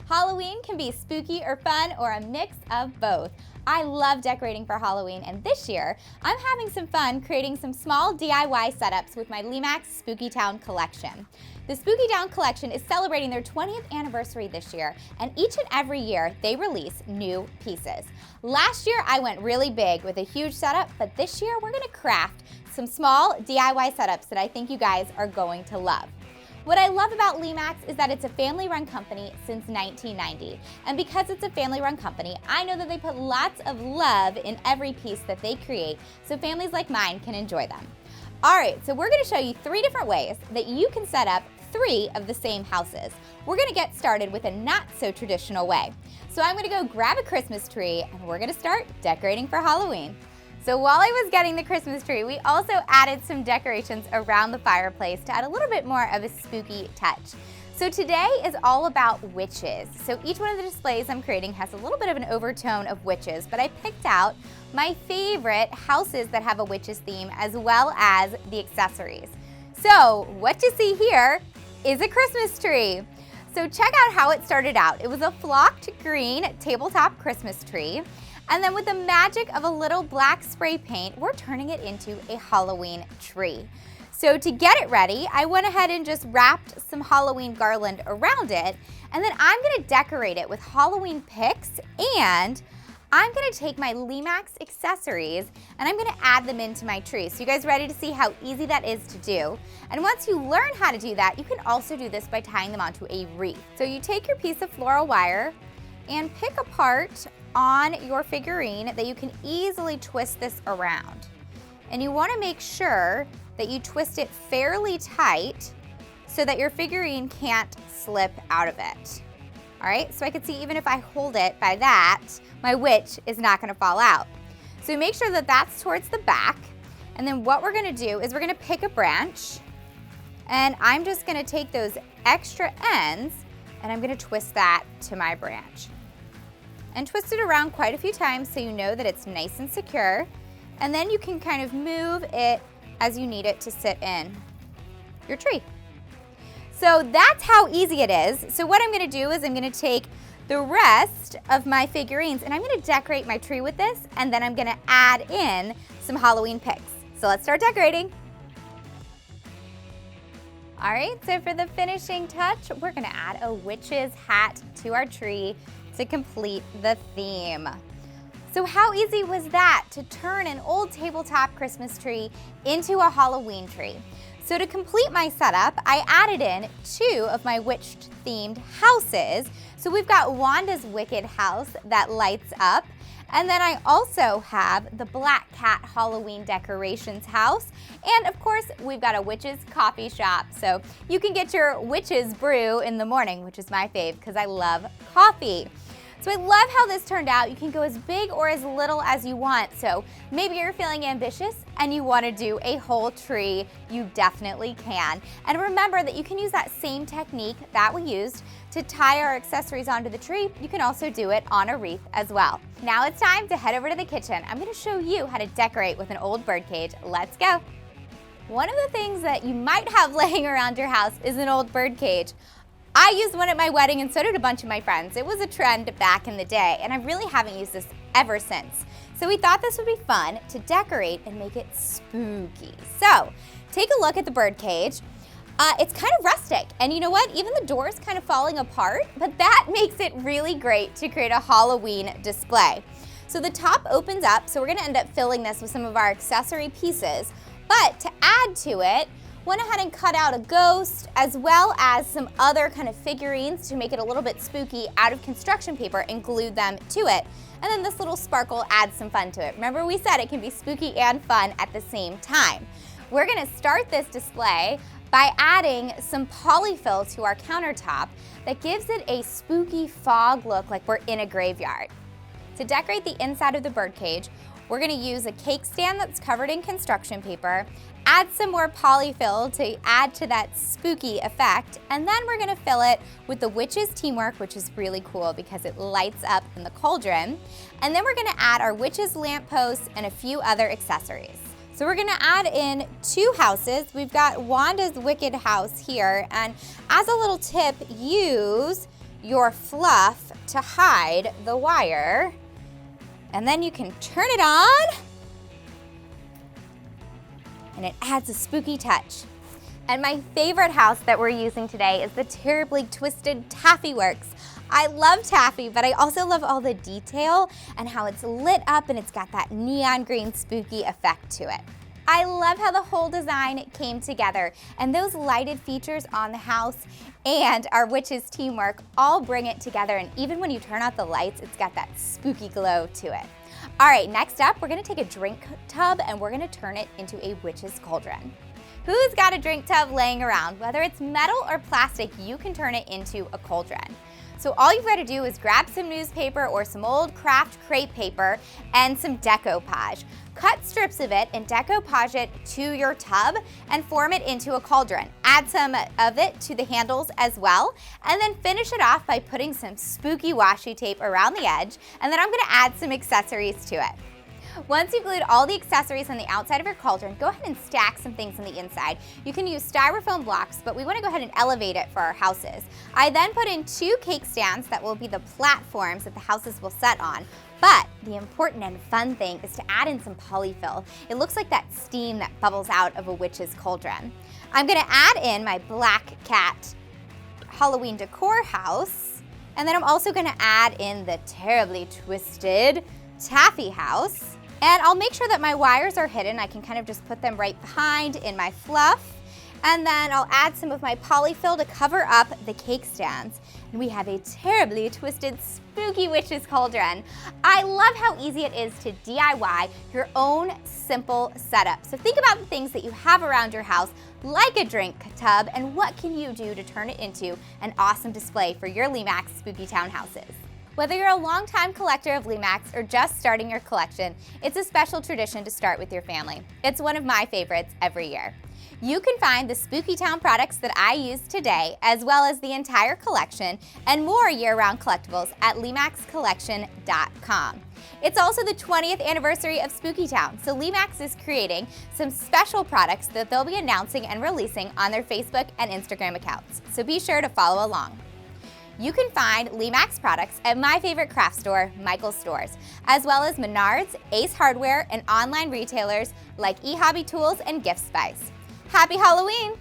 Halloween can be spooky or fun or a mix of both. I love decorating for Halloween, and this year I'm having some fun creating some small DIY setups with my Lemax Spooky Town collection. The Spooky Town collection is celebrating their 20th anniversary this year, and each and every year they release new pieces. Last year I went really big with a huge setup, but this year we're going to craft some small DIY setups that I think you guys are going to love. What I love about Lemax is that it's a family-run company since 1990. And because it's a family-run company, I know that they put lots of love in every piece that they create so families like mine can enjoy them. All right, so we're gonna show you 3 different ways that you can set up 3 of the same houses. We're gonna get started with a not-so-traditional way. So I'm gonna go grab a Christmas tree and we're gonna start decorating for Halloween. So while I was getting the Christmas tree, we also added some decorations around the fireplace to add a little bit more of a spooky touch. So today is all about witches. So each one of the displays I'm creating has a little bit of an overtone of witches, but I picked out my favorite houses that have a witches theme as well as the accessories. So what you see here is a Christmas tree. So check out how it started out. It was a flocked green tabletop Christmas tree. And then with the magic of a little black spray paint, we're turning it into a Halloween tree. So to get it ready, I went ahead and just wrapped some Halloween garland around it, and then I'm gonna decorate it with Halloween picks, and I'm gonna take my Lemax accessories and I'm gonna add them into my tree. So you guys ready to see how easy that is to do? And once you learn how to do that, you can also do this by tying them onto a wreath. So you take your piece of floral wire and pick apart on your figurine that you can easily twist this around. And you want to make sure that you twist it fairly tight so that your figurine can't slip out of it. All right, so I can see even if I hold it by that, my witch is not going to fall out. So make sure that that's towards the back. And then what we're going to do is we're going to pick a branch, and I'm just going to take those extra ends and I'm going to twist that to my branch. And twist it around quite a few times so you know that it's nice and secure. And then you can kind of move it as you need it to sit in your tree. So that's how easy it is. So what I'm gonna do is I'm gonna take the rest of my figurines and I'm gonna decorate my tree with this, and then I'm gonna add in some Halloween picks. So let's start decorating. All right, so for the finishing touch, we're gonna add a witch's hat to our tree to complete the theme. So how easy was that to turn an old tabletop Christmas tree into a Halloween tree? So to complete my setup, I added in 2 of my witch-themed houses. So we've got Wanda's Wicked house that lights up, and then I also have the Black Cat Halloween decorations house. And of course, we've got a witch's coffee shop. So you can get your witch's brew in the morning, which is my fave because I love coffee. So I love how this turned out. You can go as big or as little as you want. So maybe you're feeling ambitious and you want to do a whole tree, you definitely can. And remember that you can use that same technique that we used to tie our accessories onto the tree. You can also do it on a wreath as well. Now it's time to head over to the kitchen. I'm going to show you how to decorate with an old birdcage. Let's go. One of the things that you might have laying around your house is an old birdcage. I used one at my wedding and so did a bunch of my friends. It was a trend back in the day, and I really haven't used this ever since. So we thought this would be fun to decorate and make it spooky. So take a look at the birdcage. It's kind of rustic, and you know what? Even the door is kind of falling apart, but that makes it really great to create a Halloween display. So the top opens up, so we're gonna end up filling this with some of our accessory pieces, but to add to it, went ahead and cut out a ghost as well as some other kind of figurines to make it a little bit spooky out of construction paper and glued them to it. And then this little sparkle adds some fun to it. Remember we said it can be spooky and fun at the same time. We're gonna start this display by adding some polyfill to our countertop that gives it a spooky fog look like we're in a graveyard. To decorate the inside of the birdcage, we're gonna use a cake stand that's covered in construction paper, add some more polyfill to add to that spooky effect, and then we're gonna fill it with the witch's teamwork, which is really cool because it lights up in the cauldron. And then we're gonna add our witch's lampposts and a few other accessories. So we're gonna add in 2 houses. We've got Wanda's Wicked house here, and as a little tip, use your fluff to hide the wire, and then you can turn it on, and it adds a spooky touch. And my favorite house that we're using today is the Terribly Twisted Taffy Works. I love taffy, but I also love all the detail and how it's lit up and it's got that neon green spooky effect to it. I love how the whole design came together, and those lighted features on the house and our witches teamwork all bring it together, and even when you turn out the lights, it's got that spooky glow to it. All right, next up, we're gonna take a drink tub and we're gonna turn it into a witch's cauldron. Who's got a drink tub laying around? Whether it's metal or plastic, you can turn it into a cauldron. So all you've got to do is grab some newspaper or some old craft crepe paper and some decoupage. Cut strips of it and decoupage it to your tub and form it into a cauldron. Add some of it to the handles as well, and then finish it off by putting some spooky washi tape around the edge, and then I'm going to add some accessories to it. Once you've glued all the accessories on the outside of your cauldron, go ahead and stack some things on the inside. You can use styrofoam blocks, but we want to go ahead and elevate it for our houses. I then put in 2 cake stands that will be the platforms that the houses will set on. But the important and fun thing is to add in some polyfill. It looks like that steam that bubbles out of a witch's cauldron. I'm going to add in my black cat Halloween decor house, and then I'm also going to add in the Terribly Twisted Taffy house. And I'll make sure that my wires are hidden. I can kind of just put them right behind in my fluff. And then I'll add some of my polyfill to cover up the cake stands. And we have a Terribly Twisted Spooky Witch's Cauldron. I love how easy it is to DIY your own simple setup. So think about the things that you have around your house, like a drink tub, and what can you do to turn it into an awesome display for your Lemax Spooky Town houses. Whether you're a longtime collector of Lemax or just starting your collection, it's a special tradition to start with your family. It's one of my favorites every year. You can find the Spooky Town products that I used today, as well as the entire collection and more year-round collectibles at lemaxcollection.com. It's also the 20th anniversary of Spooky Town, so Lemax is creating some special products that they'll be announcing and releasing on their Facebook and Instagram accounts, so be sure to follow along. You can find Lemax products at my favorite craft store, Michael's Stores, as well as Menards, Ace Hardware, and online retailers like eHobby Tools and Gift Spice. Happy Halloween!